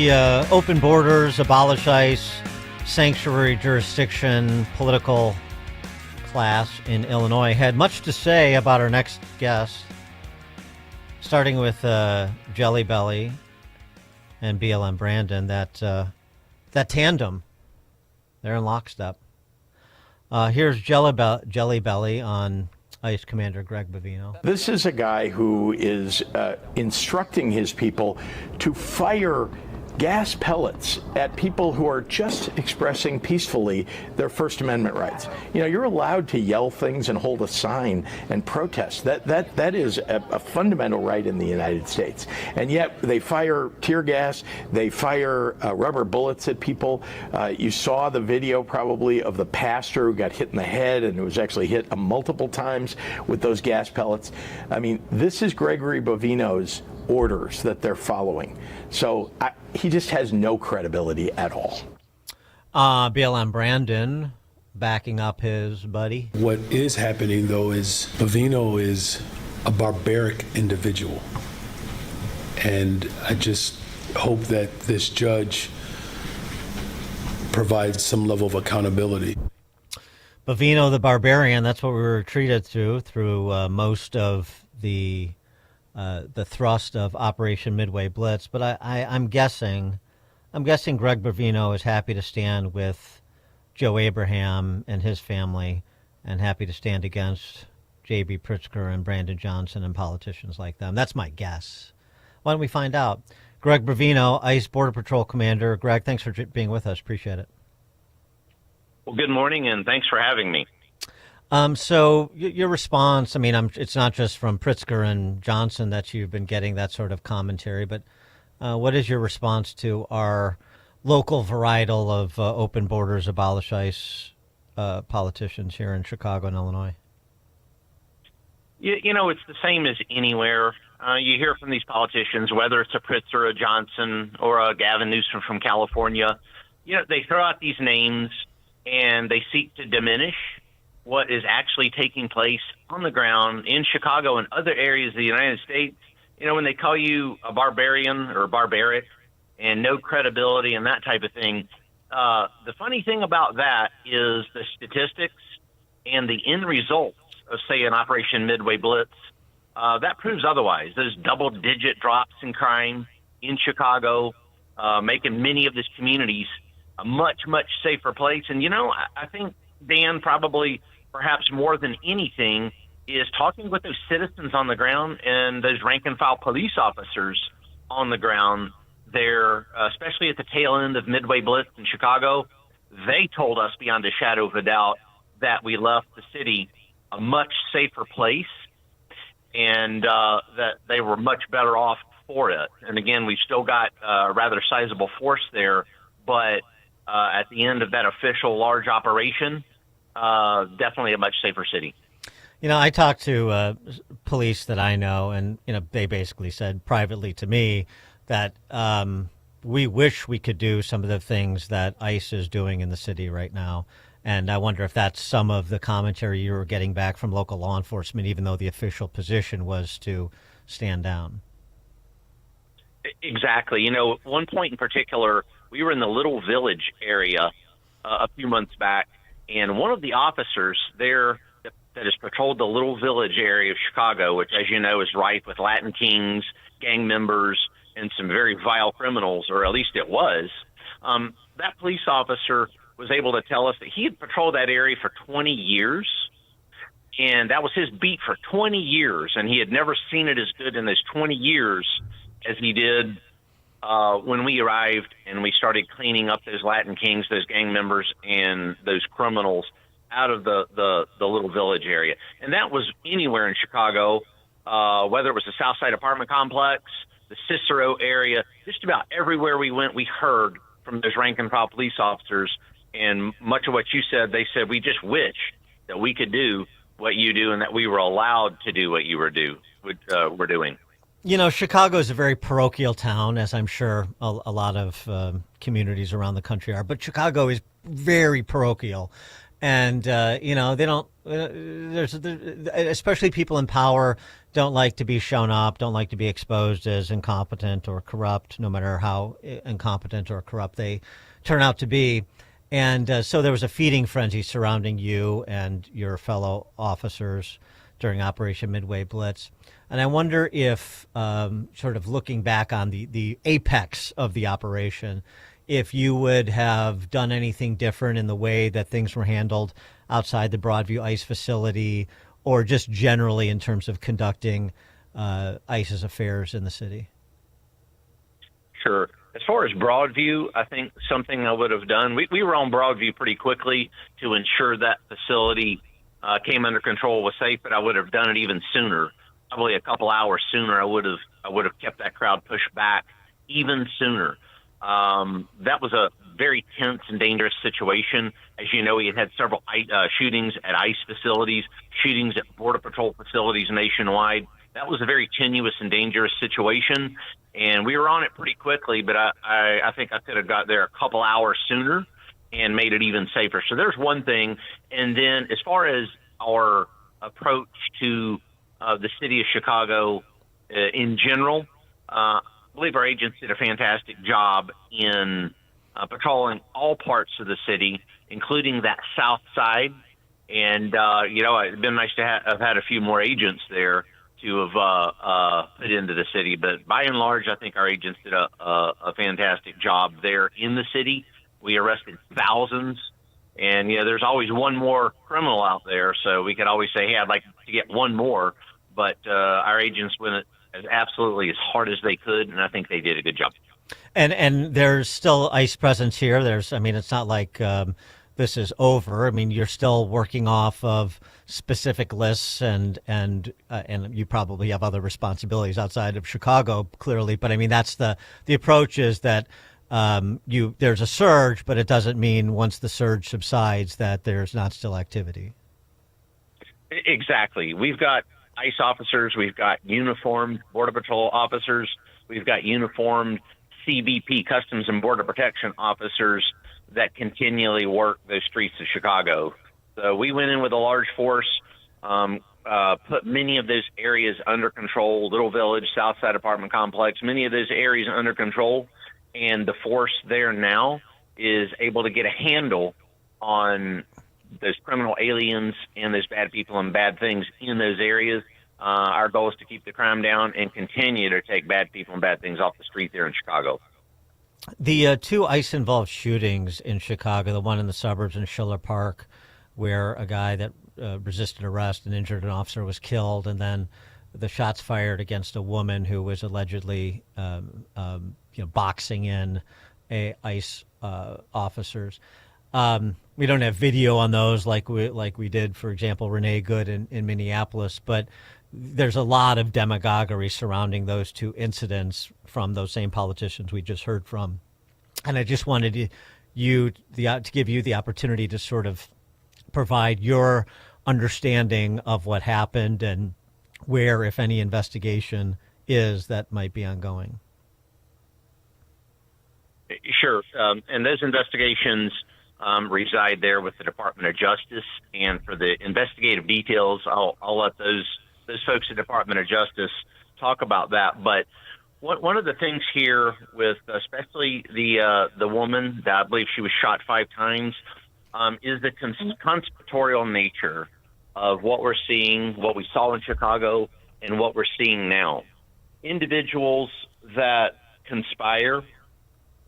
The open borders, abolish ICE, sanctuary jurisdiction, political class in Illinois had much to say about our next guest, starting with Jelly Belly and BLM Brandon, that tandem. They're in lockstep. Here's Jelly Belly on ICE Commander Greg Bovino. This is a guy who is instructing his people to fire gas pellets at people who are just expressing peacefully their First Amendment rights. You know, you're allowed to yell things and hold a sign and protest. That is a fundamental right in the United States. And yet they fire tear gas, they fire rubber bullets at people. You saw the video probably of the pastor who got hit in the head and who was actually hit multiple times with those gas pellets. I mean, this is Gregory Bovino's orders that they're following. So he just has no credibility at all. BLM Brandon backing up his buddy. What is happening, though, is Bovino is a barbaric individual. And I just hope that this judge provides some level of accountability. Bovino the barbarian, that's what we were treated through most of the thrust of Operation Midway Blitz, but I'm guessing Greg Bovino is happy to stand with Joe Abraham and his family, and happy to stand against J.B. Pritzker and Brandon Johnson and politicians like them. That's my guess. Why don't we find out? Greg Bovino, ICE Border Patrol Commander. Greg, thanks for being with us. Appreciate it. Well, good morning, and thanks for having me. So your response, I mean, it's not just from Pritzker and Johnson that you've been getting that sort of commentary, but what is your response to our local varietal of open borders, abolish ICE politicians here in Chicago and Illinois? You know, it's the same as anywhere. You hear from these politicians, whether it's a Pritzker, a Johnson, or a Gavin Newsom from California, you know, they throw out these names and they seek to diminish what is actually taking place on the ground in Chicago and other areas of the United States. You know, when they call you a barbarian or barbaric and no credibility and that type of thing, the funny thing about that is the statistics and the end results of, say, an Operation Midway Blitz, that proves otherwise. Those double-digit drops in crime in Chicago, making many of these communities a much, much safer place. And, you know, I think Dan probably perhaps more than anything is talking with those citizens on the ground and those rank and file police officers on the ground there, especially at the tail end of Midway Blitz in Chicago. They told us beyond a shadow of a doubt that we left the city a much safer place and that they were much better off for it. And again, we've still got a rather sizable force there, but at the end of that official large operation, definitely a much safer city. You know, I talked to police that I know, and, you know, they basically said privately to me that we wish we could do some of the things that ICE is doing in the city right now. And I wonder if that's some of the commentary you were getting back from local law enforcement, even though the official position was to stand down. Exactly. You know, at one point in particular, we were in the Little Village area a few months back, and one of the officers there that has patrolled the Little Village area of Chicago, which, as you know, is rife with Latin Kings, gang members, and some very vile criminals, or at least it was, that police officer was able to tell us that he had patrolled that area for 20 years, and that was his beat for 20 years, and he had never seen it as good in those 20 years as he did when we arrived and we started cleaning up those Latin Kings, those gang members, and those criminals out of the Little Village area. And that was anywhere in Chicago, whether it was the Southside apartment complex, the Cicero area, just about everywhere we went, we heard from those rank and file police officers. And much of what you said, they said, we just wish that we could do what you do and that we were allowed to do what you were doing. You know, Chicago is a very parochial town, as I'm sure a lot of communities around the country are. But Chicago is very parochial. and they don't. Especially people in power don't like to be shown up, don't like to be exposed as incompetent or corrupt, no matter how incompetent or corrupt they turn out to be. And so there was a feeding frenzy surrounding you and your fellow officers during Operation Midway Blitz. And I wonder if, sort of looking back on the apex of the operation, if you would have done anything different in the way that things were handled outside the Broadview ICE facility, or just generally in terms of conducting ICE's affairs in the city. Sure. As far as Broadview, I think something I would have done, we were on Broadview pretty quickly to ensure that facility came under control, was safe, but I would have done it even sooner. Probably a couple hours sooner, I would have kept that crowd pushed back even sooner. That was a very tense and dangerous situation. As you know, we had several shootings at ICE facilities, shootings at Border Patrol facilities nationwide. That was a very tenuous and dangerous situation, and we were on it pretty quickly, but I think I could have got there a couple hours sooner and made it even safer. So there's one thing. And then as far as our approach to the city of Chicago in general, I believe our agents did a fantastic job in patrolling all parts of the city, including that south side. And, it'd been nice to have had a few more agents there to have put into the city. But by and large, I think our agents did a fantastic job there in the city. We arrested thousands. And, there's always one more criminal out there. So we could always say, hey, I'd like to get one more. But our agents went as absolutely as hard as they could, and I think they did a good job. And there's still ICE presence here. It's not like this is over. I mean, you're still working off of specific lists, and you probably have other responsibilities outside of Chicago, clearly. But I mean, that's the approach is that there's a surge, but it doesn't mean once the surge subsides that there's not still activity. Exactly. We've got ICE officers, we've got uniformed Border Patrol officers, we've got uniformed CBP, Customs and Border Protection officers that continually work those streets of Chicago. So we went in with a large force, put many of those areas under control, Little Village, Southside Apartment Complex, many of those areas under control, and the force there now is able to get a handle on those criminal aliens and those bad people and bad things in those areas. Our goal is to keep the crime down and continue to take bad people and bad things off the street there in Chicago. The two ICE-involved shootings in Chicago, the one in the suburbs in Schiller Park, where a guy that resisted arrest and injured an officer was killed, and then the shots fired against a woman who was allegedly boxing in ICE officers. We don't have video on those like we did, for example, Renee Good in Minneapolis, but there's a lot of demagoguery surrounding those two incidents from those same politicians we just heard from. And I just wanted to give you the opportunity to sort of provide your understanding of what happened and where, if any, investigation is that might be ongoing. Sure. And those investigations reside there with the Department of Justice. And for the investigative details, I'll let those folks at the Department of Justice talk about that. But one of the things here with especially the woman that I believe she was shot 5 times is the conspiratorial nature of what we're seeing, what we saw in Chicago, and what we're seeing now. Individuals that conspire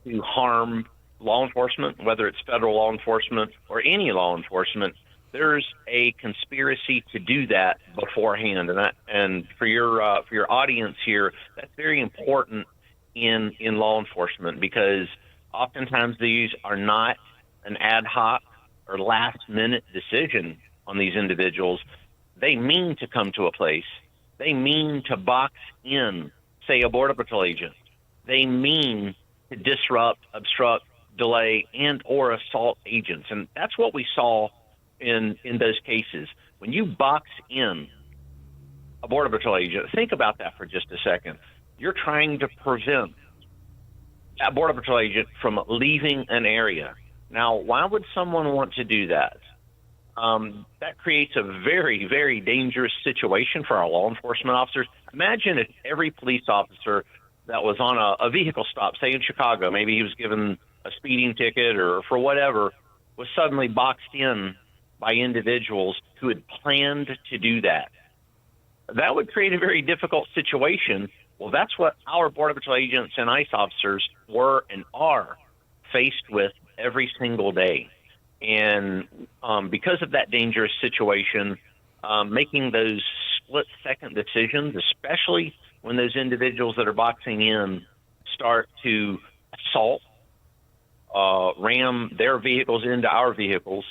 to harm law enforcement, whether it's federal law enforcement or any law enforcement, there's a conspiracy to do that beforehand, and for your audience here, that's very important in law enforcement, because oftentimes these are not an ad hoc or last minute decision on these individuals. They mean to come to a place. They mean to box in, say, a Border Patrol agent. They mean to disrupt, obstruct, delay, and or assault agents. And that's what we saw in those cases. When you box in a Border Patrol agent, think about that for just a second. You're trying to prevent that Border Patrol agent from leaving an area. Now, why would someone want to do that? that creates a very, very dangerous situation for our law enforcement officers. Imagine if every police officer that was on a vehicle stop, say in Chicago, maybe he was given a speeding ticket or for whatever, was suddenly boxed in by individuals who had planned to do that. That would create a very difficult situation. Well, that's what our Border Patrol agents and ICE officers were and are faced with every single day. And because of that dangerous situation, making those split-second decisions, especially when those individuals that are boxing in start to assault, ram their vehicles into our vehicles,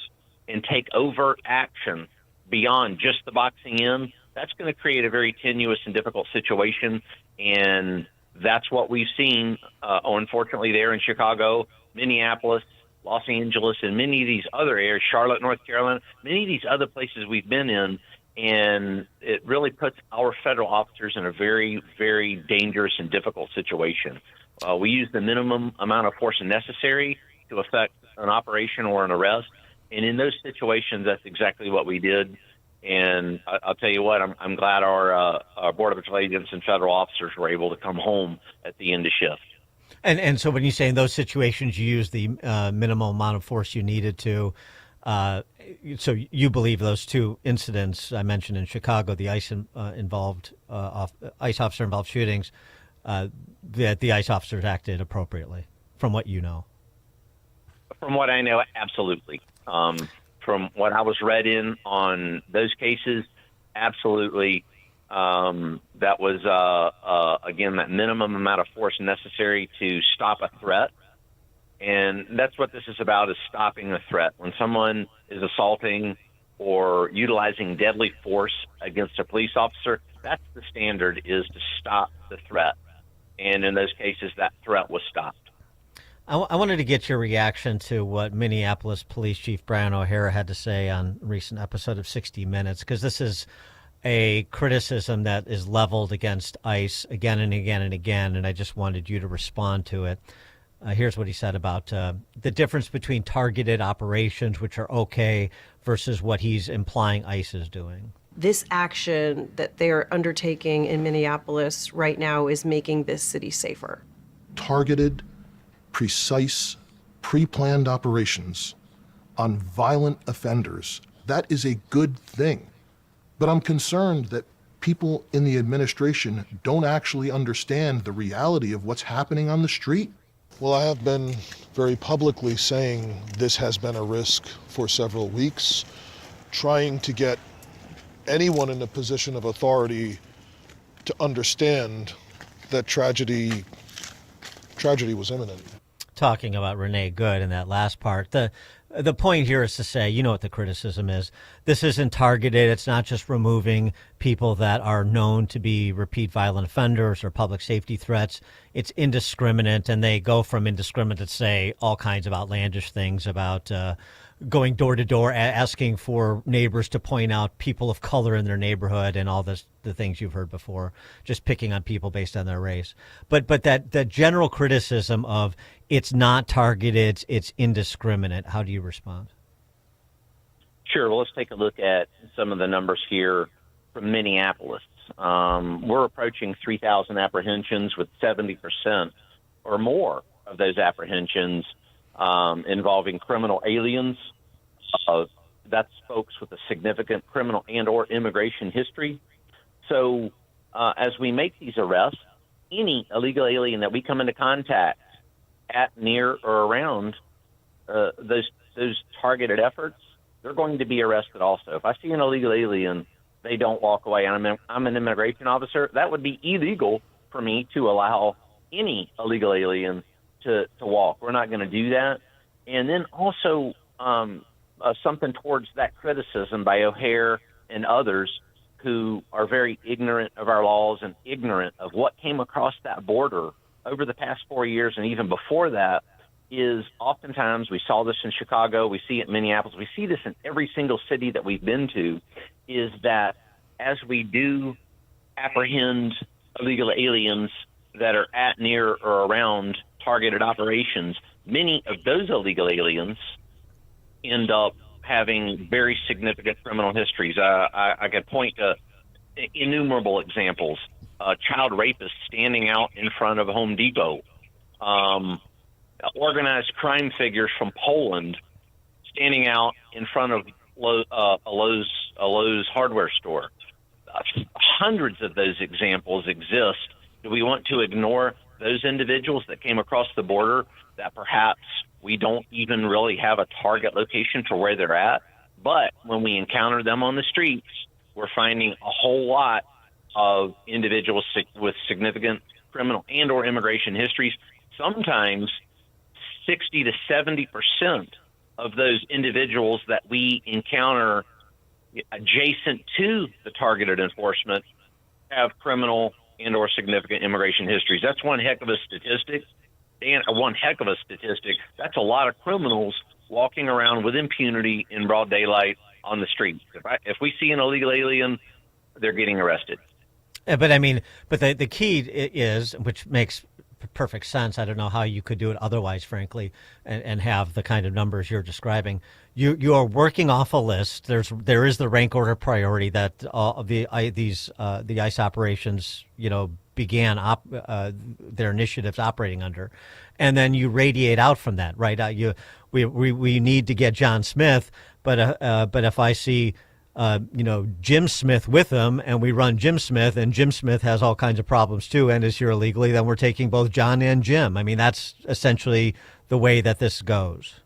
and take overt action beyond just the boxing in, that's going to create a very tenuous and difficult situation. And that's what we've seen, unfortunately, there in Chicago, Minneapolis, Los Angeles, and many of these other areas, Charlotte, North Carolina, many of these other places we've been in. And it really puts our federal officers in a very, very dangerous and difficult situation. We use the minimum amount of force necessary to effect an operation or an arrest. And in those situations, that's exactly what we did. And I'll tell you what, I'm glad our Border Patrol agents and federal officers were able to come home at the end of shift. And so when you say in those situations you use the minimal amount of force you needed to, so you believe those two incidents I mentioned in Chicago, the ICE ICE officer involved shootings, that the ICE officers acted appropriately, from what you know? From what I know, absolutely. From what I was read in on those cases, absolutely. That was, again, that minimum amount of force necessary to stop a threat. And that's what this is about, is stopping a threat. When someone is assaulting or utilizing deadly force against a police officer, that's the standard, is to stop the threat. And in those cases, that threat was stopped. I wanted to get your reaction to what Minneapolis Police Chief Brian O'Hara had to say on a recent episode of 60 Minutes, because this is a criticism that is leveled against ICE again and again and again, and I just wanted you to respond to it. Here's what he said about the difference between targeted operations, which are okay, versus what he's implying ICE is doing. This action that they're undertaking in Minneapolis right now is making this city safer. Targeted, precise, pre-planned operations on violent offenders, that is a good thing. But I'm concerned that people in the administration don't actually understand the reality of what's happening on the street. Well, I have been very publicly saying this has been a risk for several weeks, trying to get anyone in a position of authority to understand that tragedy was imminent. Talking about Renee Good in that last part, the point here is to say, you know what the criticism is. This isn't targeted. It's not just removing people that are known to be repeat violent offenders or public safety threats. It's indiscriminate, and they go from indiscriminate to say all kinds of outlandish things about going door to door, asking for neighbors to point out people of color in their neighborhood and all the things you've heard before, just picking on people based on their race. But that general criticism of it's not targeted, it's indiscriminate, how do you respond? Sure. Well, let's take a look at some of the numbers here from Minneapolis. We're approaching 3,000 apprehensions, with 70% or more of those apprehensions involving criminal aliens. That's folks with a significant criminal and or immigration history. So as we make these arrests, any illegal alien that we come into contact at, near, or around those targeted efforts, they're going to be arrested also. If I see an illegal alien, they don't walk away, and I'm an immigration officer, that would be illegal for me to allow any illegal alien to walk. We're not going to do that. And then also something towards that criticism by O'Hare and others who are very ignorant of our laws and ignorant of what came across that border over the past 4 years and even before that, is oftentimes, we saw this in Chicago, we see it in Minneapolis, we see this in every single city that we've been to, is that as we do apprehend illegal aliens that are at, near, or around targeted operations, many of those illegal aliens end up having very significant criminal histories. I could point to innumerable examples. Child rapists standing out in front of Home Depot. Organized crime figures from Poland standing out in front of a Lowe's hardware store. Hundreds of those examples exist. Do we want to ignore those individuals that came across the border that perhaps we don't even really have a target location for where they're at? But when we encounter them on the streets, we're finding a whole lot of individuals with significant criminal and or immigration histories. Sometimes 60 to 70% of those individuals that we encounter adjacent to the targeted enforcement have criminal and or significant immigration histories. That's one heck of a statistic. And one heck of a statistic. That's a lot of criminals walking around with impunity in broad daylight on the street. If we see an illegal alien, they're getting arrested. But I mean, but the key is, which makes perfect sense. I don't know how you could do it otherwise, frankly, and have the kind of numbers you're describing. You are working off a list. There is the rank order priority that the ICE operations, began their initiatives operating under, and then you radiate out from that, right? We need to get John Smith, but if I see Jim Smith with them, and we run Jim Smith, and Jim Smith has all kinds of problems too, and is here illegally, then we're taking both John and Jim. I mean, that's essentially the way that this goes.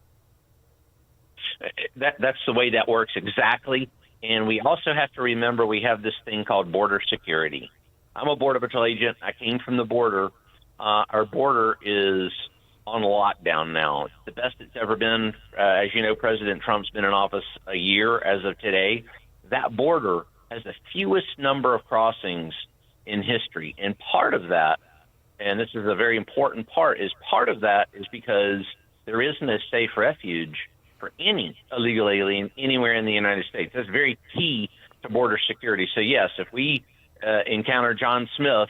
That's the way that works exactly. And we also have to remember we have this thing called border security. I'm a Border Patrol agent. I came from the border. Our border is on lockdown now. It's the best it's ever been. As you know, President Trump's been in office a year as of today. That border has the fewest number of crossings in history. And part of that, and this is a very important part, is because there isn't a safe refuge for any illegal alien anywhere in the United States. That's very key to border security. So, yes, if we encounter John Smith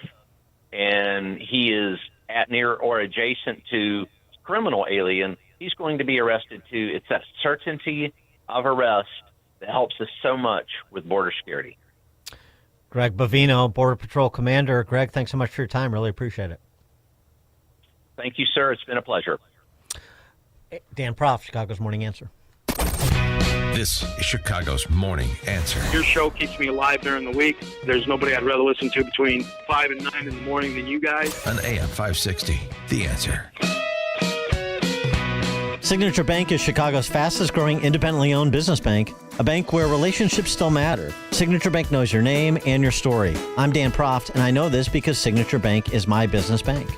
and he is at, near, or adjacent to criminal alien, he's going to be arrested too. It's that certainty of arrest that helps us so much with border security. Greg Bovino, Border Patrol Commander. Greg, thanks so much for your time. Really appreciate it. Thank you, sir. It's been a pleasure. Dan Proft, Chicago's Morning Answer. This is Chicago's Morning Answer. Your show keeps me alive during the week. There's nobody I'd rather listen to between 5 and 9 in the morning than you guys. On AM 560, The Answer. Signature Bank is Chicago's fastest growing independently owned business bank, a bank where relationships still matter. Signature Bank knows your name and your story. I'm Dan Proft, and I know this because Signature Bank is my business bank.